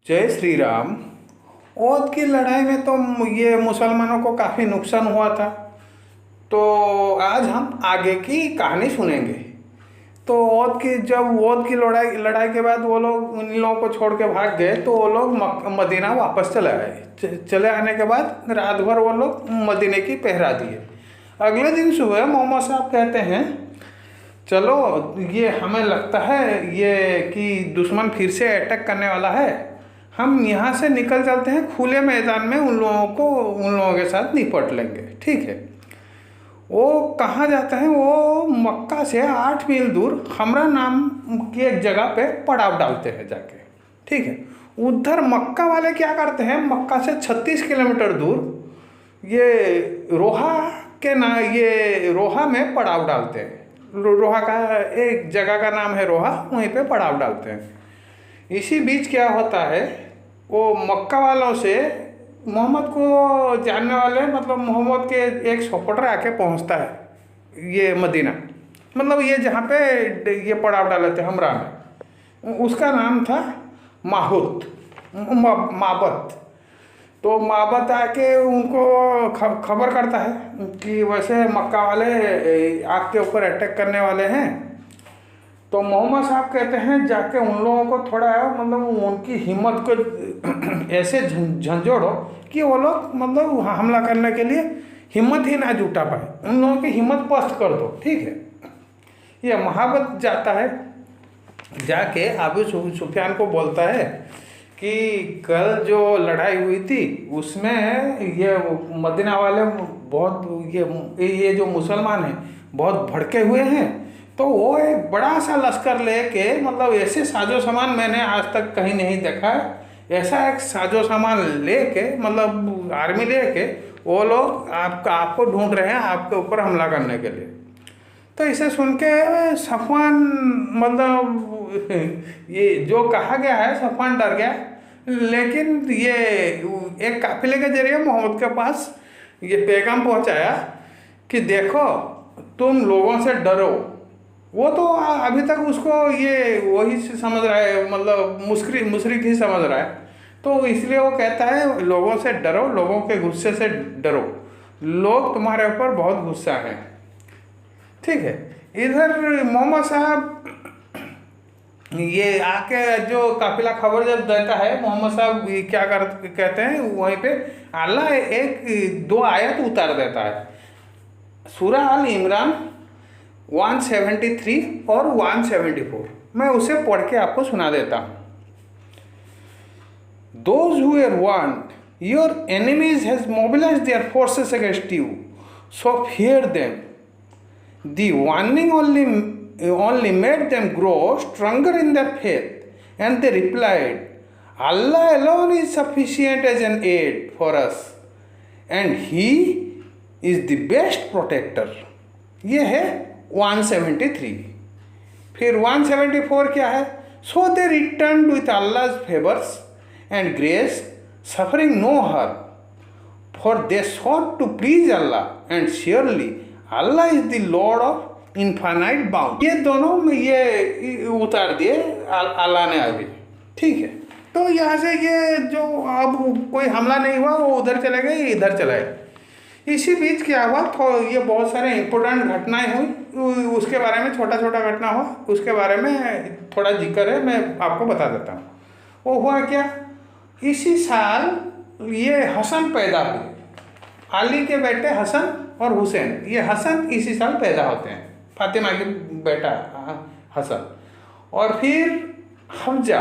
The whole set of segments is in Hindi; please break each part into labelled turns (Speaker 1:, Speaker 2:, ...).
Speaker 1: जय श्री राम। ओद की लड़ाई में तो ये मुसलमानों को काफ़ी नुकसान हुआ था। तो आज हम आगे की कहानी सुनेंगे। तो ओद की लड़ाई लड़ाई के बाद वो लोग इन लोगों को छोड़ के भाग गए, तो वो लोग मदीना वापस चले आए। चले आने के बाद रात भर वो लोग मदीने की पहरा दिए। अगले दिन सुबह मोहम्मद साहब कहते हैं, चलो ये हमें लगता है ये कि दुश्मन फिर से अटैक करने वाला है, हम यहाँ से निकल चलते हैं, खुले मैदान में उन लोगों के साथ निपट लेंगे। ठीक है। वो कहाँ जाते हैं? वो मक्का से 8 मील दूर हमरा नाम की एक जगह पे पड़ाव डालते हैं जाके। ठीक है। उधर मक्का वाले क्या करते हैं, मक्का से 36 किलोमीटर दूर ये रोहा में पड़ाव डालते हैं। रोहा का एक जगह का नाम है रोहा, वहीं पे पड़ाव डालते हैं। इसी बीच क्या होता है, वो मक्का वालों से मोहम्मद को जानने वाले मतलब मोहम्मद के एक सपोर्टर आके पहुंचता है ये मदीना, मतलब ये जहाँ पे ये पड़ाव डाले थे हमरा में, उसका नाम था माबत। तो माबत आके उनको खबर करता है कि वैसे मक्का वाले आग के ऊपर अटैक करने वाले हैं। तो मोहम्मद साहब कहते हैं जाके उन लोगों को थोड़ा मतलब उनकी हिम्मत को ऐसे झंझोड़ो कि वो लोग मतलब हमला करने के लिए हिम्मत ही ना जुटा पाए, उन लोगों की हिम्मत पस्त कर दो। ठीक है। ये महाबत जाता है, जाके अबू सुफियान को बोलता है कि कल जो लड़ाई हुई थी उसमें ये मदीना वाले बहुत ये जो मुसलमान हैं बहुत भड़के हुए हैं। तो वो एक बड़ा सा लश्कर लेके मतलब ऐसे साजो सामान मैंने आज तक कहीं नहीं देखा है। ऐसा एक साजो सामान लेके मतलब आर्मी लेके वो लोग आपको ढूंढ रहे हैं आपके ऊपर हमला करने के लिए। तो इसे सुन के सफवान मतलब ये जो कहा गया है सफवान डर गया, लेकिन ये एक काफिले के जरिए मोहम्मद के पास ये पैगाम पहुंचाया कि देखो तुम लोगों से डरो। वो तो अभी तक उसको ये वही से समझ रहा है, मतलब मुशरिक ही समझ रहा है। तो इसलिए वो कहता है लोगों से डरो, लोगों के गुस्से से डरो, लोग तुम्हारे ऊपर बहुत गुस्सा है। ठीक है। इधर मोहम्मद साहब ये आके जो काफिला खबर जब देता है, मोहम्मद साहब क्या कहते हैं वहीं पे अल्लाह एक 2 आयत उतार देता है। सूरह अल इमरान 173 और 174, मैं उसे पढ़ के आपको सुना देता हूँ। Those who were warned, your enemies has mobilized their forces against you, so fear them. The warning only made them grow stronger in their faith, and they replied, Allah alone is sufficient as an aid for us, and He is the best protector. ये है 173। फिर 174 क्या है? So they returned with Allah's favors and grace, suffering no harm, for they sought to please Allah, and surely Allah is the Lord of infinite bounty. ये दोनों में ये उतार दिए अल्लाह ने अभी। ठीक है। तो यहाँ से ये जो अब कोई हमला नहीं हुआ, वो उधर चले गए, इधर चले गए। इसी बीच क्या हुआ, तो ये बहुत सारे इंपॉर्टेंट घटनाएं हुई, उसके बारे में छोटा छोटा घटना हुआ, उसके बारे में थोड़ा जिक्र है, मैं आपको बता देता हूँ। वो हुआ क्या, इसी साल ये हसन पैदा हुए, अली के बेटे हसन और हुसैन। ये हसन इसी साल पैदा होते हैं, फातिमा के बेटा हसन। और फिर हफ्जा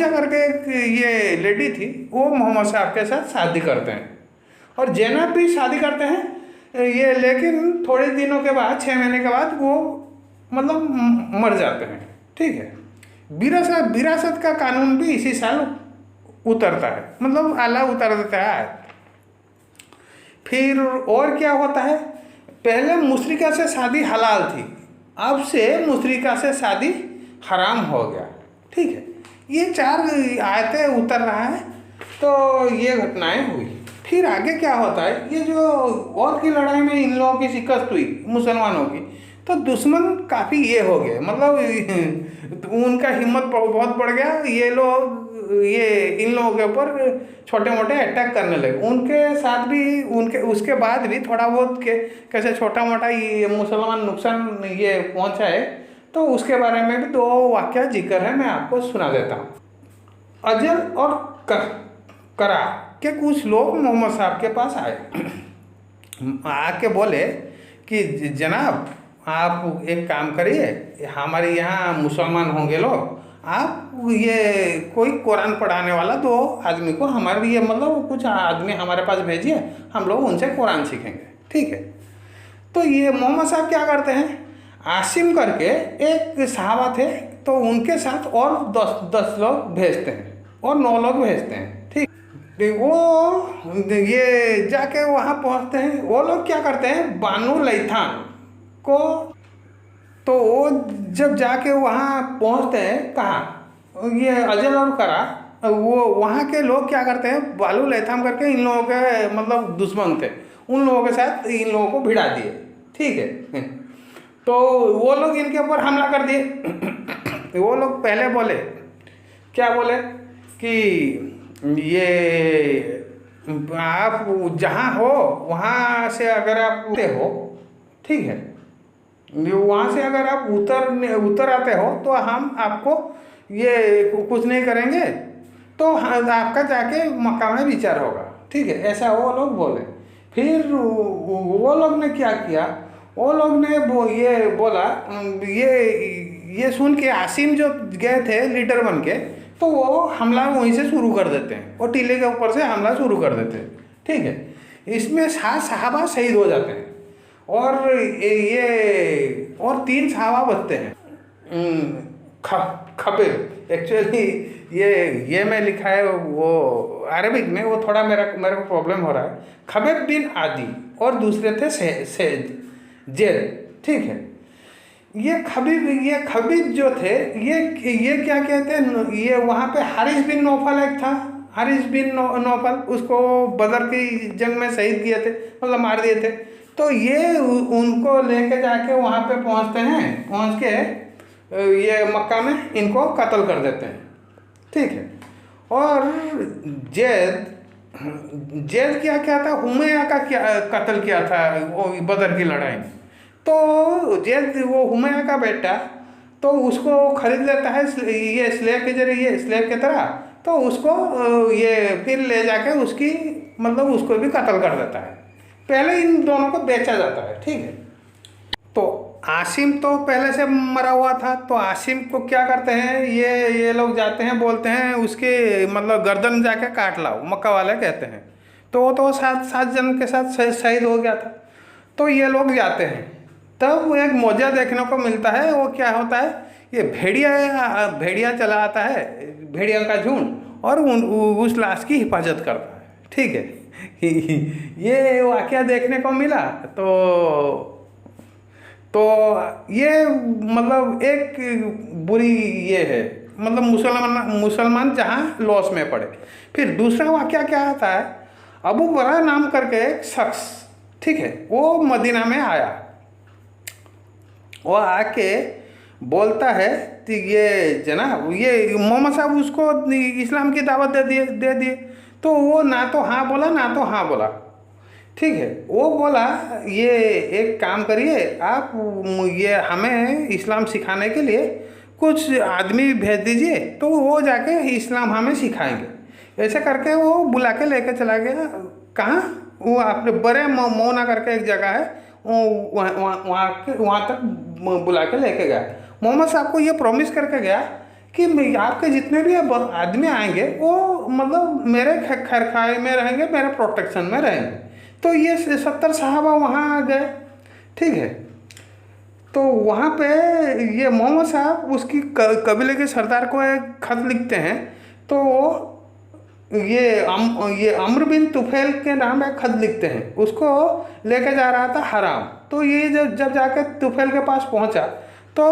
Speaker 1: करके एक ये लेडी थी, वो मोहम्मद साहब के साथ शादी करते हैं, और जैनब भी शादी करते हैं ये, लेकिन थोड़े दिनों के बाद 6 महीने के बाद वो मतलब मर जाते हैं। ठीक है। विरासत का कानून भी इसी साल उतरता है, मतलब अल्लाह उतार देता है। फिर और क्या होता है, पहले मुशरिका से शादी हलाल थी, अब से मुशरिका से शादी हराम हो गया। ठीक है। ये 4 आयतें उतर रहा है। तो ये घटनाएं हुई। फिर आगे क्या होता है, ये जो और की लड़ाई में इन लोगों की शिकस्त हुई मुसलमानों की, तो दुश्मन काफ़ी ये हो गए, मतलब उनका हिम्मत बहुत बढ़ गया। ये लोग ये इन लोगों के ऊपर छोटे मोटे अटैक करने लगे। उनके साथ भी उनके उसके बाद भी थोड़ा बहुत कैसे छोटा मोटा ये मुसलमान नुकसान ये पहुंचा है, तो उसके बारे में भी 2 वाक्य जिक्र है, मैं आपको सुना देता हूँ। अजल और करा के कुछ लोग मोहम्मद साहब के पास आए, आके बोले कि जनाब आप एक काम करिए, हमारे यहाँ मुसलमान होंगे लोग, आप ये कोई कुरान पढ़ाने वाला 2 आदमी को हमारे ये मतलब कुछ आदमी हमारे पास भेजिए, हम लोग उनसे कुरान सीखेंगे, ठीक है। तो ये मोहम्मद साहब क्या करते हैं, आसिम करके एक सहाबा थे, तो उनके साथ और 10 लोग भेजते हैं और 9 लोग भेजते हैं, ठीक। वो ये जाके वहाँ पहुँचते हैं। वो लोग क्या करते हैं, बानू लैथान को, तो वो जब जाके वहाँ पहुँचते हैं, कहाँ ये अजल और करा, वो वहाँ के लोग क्या करते हैं, बालू लैथाम करके इन लोगों के मतलब दुश्मन थे, उन लोगों के साथ इन लोगों को भिड़ा दिए, ठीक है। तो वो लोग इनके ऊपर हमला कर दिए। वो लोग पहले बोले, क्या बोले कि ये आप जहाँ हो वहाँ से अगर आप हो, ठीक है, वहाँ से अगर आप उतर आते हो तो हम आपको ये कुछ नहीं करेंगे, तो आपका जाके मक्का में विचार होगा, ठीक है, ऐसा वो लोग बोले। फिर वो लोग ने क्या किया, वो लोग ने ये बोला, ये सुन के आसिम जो गए थे लीडर बन के, तो वो हमला वहीं से शुरू कर देते हैं, वो टीले के ऊपर से हमला शुरू कर देते हैं, ठीक है। इसमें 7 सहाबा शहीद हो जाते हैं और ये और 3 सहाबा बचते हैं। खबीर एक्चुअली ये मैं लिखा है वो अरबिक में, वो थोड़ा मेरे को प्रॉब्लम हो रहा है। खबीब बिन आदि और दूसरे थे जेद, ठीक है। ये खबीब जो थे ये क्या कहते हैं, ये वहाँ पे हारिस बिन नौफल एक था, हारिस बिन नौफल, उसको बदर की जंग में शहीद किए थे, मतलब मार दिए थे। तो ये उनको लेके जाके वहाँ पे पहुँचते हैं, पहुँच के ये मक्का में इनको कत्ल कर देते हैं, ठीक है। और जेद क्या था, हुमैया का क्या कत्ल किया था वो बदर की लड़ाई में। तो जेद वो हुमैया का बेटा, तो उसको खरीद लेता है ये स्लेव के जरिए, स्लेव की तरह, तो उसको ये फिर ले जाके उसकी मतलब उसको भी कत्ल कर देता है। पहले इन दोनों को बेचा जाता है, ठीक है। तो आसिम तो पहले से मरा हुआ था, तो आसिम को क्या करते हैं, ये लोग जाते हैं, बोलते हैं उसके मतलब गर्दन जाके काट लाओ, मक्का वाले कहते हैं। तो वो तो 7 जन के साथ शहीद हो गया था। तो ये लोग जाते हैं, तब वो एक मौजा देखने को मिलता है। वो क्या होता है, ये भेड़िया चला आता है, भेड़िया का झुंड, और उस लाश की हिफाजत करता है, ठीक है। ये वाकया देखने को मिला। तो ये मतलब एक बुरी ये है, मतलब मुसलमान जहाँ लॉस में पड़े। फिर दूसरा वाकया क्या आता है, अबू बरा नाम करके एक शख्स, ठीक है, वो मदीना में आया। वो आके बोलता है कि ये जनाब, ये मोहम्मद साहब उसको इस्लाम की दावत दे दिए। तो वो ना तो हाँ बोला, ना तो हाँ बोला, ठीक है। वो बोला ये एक काम करिए आप, ये हमें इस्लाम सिखाने के लिए कुछ आदमी भेज दीजिए, तो वो जाके इस्लाम हमें सिखाएंगे। ऐसे करके वो बुला के लेके चला गया। कहाँ, वो आपने बड़े मोना करके एक जगह है, वहाँ तक बुला के लेके गया। मोहम्मद साहब को ये प्रॉमिस करके गया कि आपके जितने भी आदमी आएंगे वो मतलब मेरे खैरखाई में रहेंगे, मेरे प्रोटेक्शन में रहेंगे। तो ये 70 सहाबा वहाँ गए, ठीक है। तो वहाँ पे ये मोहम्मद साहब उसकी कबीले के सरदार को एक खत लिखते हैं। तो ये अम्र बिन तुफैल के नाम एक खत लिखते हैं, उसको लेके जा रहा था हराम। तो ये जब जाके तुफैल के पास पहुँचा, तो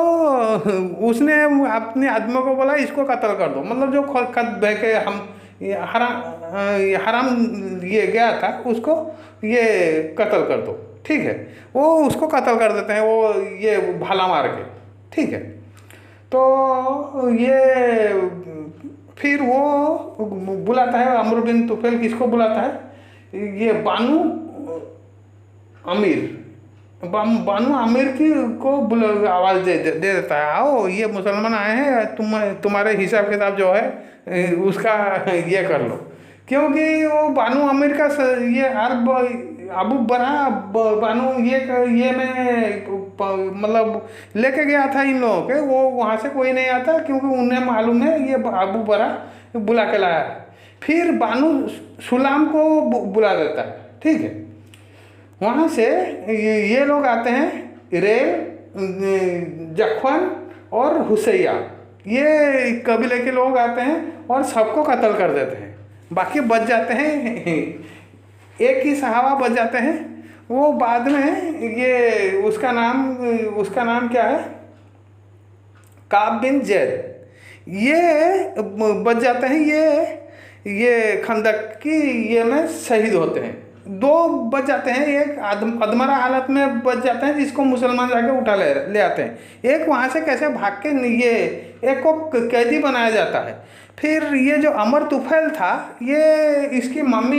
Speaker 1: उसने अपने आदमियों को बोला इसको कत्ल कर दो, मतलब जो खत बह के हम हराम ये गया था उसको ये कत्ल कर दो, ठीक है। वो उसको कत्ल कर देते हैं, वो ये भाला मार के, ठीक है। तो ये फिर वो बुलाता है, अमर बिन तुफैल किसको बुलाता है, ये बानू अमीर, बानू आमिर की को आवाज़ दे देता है, आओ ये मुसलमान आए हैं, तुम्हारे हिसाब किताब जो है उसका ये कर लो। क्योंकि वो बानू आमिर का ये अबू बरा बानू ये मैं मतलब लेके गया था इन लोगों के, वो वहाँ से कोई नहीं आता क्योंकि उन्हें मालूम है ये अबू बरा बुला के लाया है। फिर बानू सुलाम को बुला देता है, ठीक है। वहाँ से ये लोग आते हैं, रे जखवन और हुसैया, ये कबीले के लोग आते हैं और सबको कत्ल कर देते हैं। बाकी बच जाते हैं, एक ही सहाबा बच जाते हैं। वो बाद में ये उसका नाम क्या है, काब बिन जैद, ये बच जाते हैं, ये खंदक की ये में शहीद होते हैं। दो बच जाते हैं, एक अधमरा हालत में बच जाते हैं जिसको मुसलमान जाके उठा ले आते हैं। एक वहाँ से कैसे भाग के ये एक को कैदी बनाया जाता है। फिर ये जो अमर तुफैल था, ये इसकी मम्मी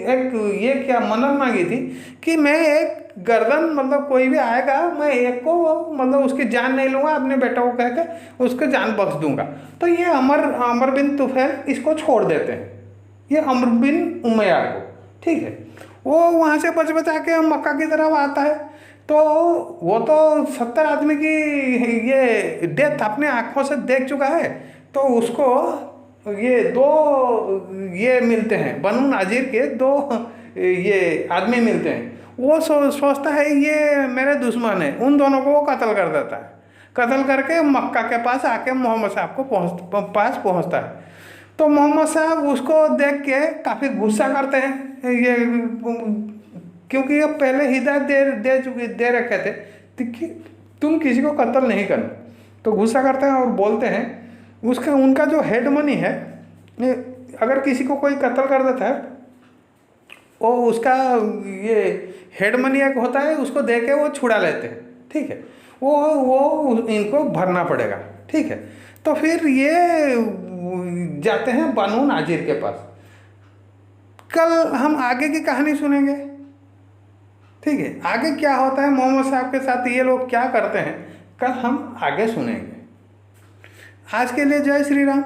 Speaker 1: एक ये क्या मन्नत मांगी थी कि मैं एक गर्दन मतलब कोई भी आएगा मैं एक को मतलब उसकी जान नहीं लूँगा, अपने बेटा को कह के उसको जान बख्श दूंगा। तो ये अमर बिन तुफैल इसको छोड़ देते हैं, ये अमर बिन उमैया को, ठीक है। वो वहाँ से बचा के मक्का की तरफ आता है। तो वो तो 70 आदमी की ये डेथ अपने आँखों से देख चुका है। तो उसको ये दो ये मिलते हैं, बनु नाजिर के दो ये आदमी मिलते हैं। वो सोचता है ये मेरे दुश्मन है, उन दोनों को वो कत्ल कर देता है। कत्ल करके मक्का के पास आके मोहम्मद साहब को पास पहुँचता है। तो मोहम्मद साहब उसको देख के काफ़ी गुस्सा करते हैं, ये क्योंकि ये पहले हिदायत दे रखे थे कि तुम किसी को कत्ल नहीं करना। तो गुस्सा करते हैं और बोलते हैं उनका जो हेड मनी है, अगर किसी को कोई कत्ल कर देता है वो उसका ये हेड मनी एक होता है, उसको दे के वो छुड़ा लेते हैं, ठीक है। वो इनको भरना पड़ेगा, ठीक है। तो फिर ये जाते हैं बनु नाजिर के पास। कल हम आगे की कहानी सुनेंगे, ठीक है। आगे क्या होता है मोहम्मद साहब के साथ, ये लोग क्या करते हैं, कल हम आगे सुनेंगे। आज के लिए जय श्री राम।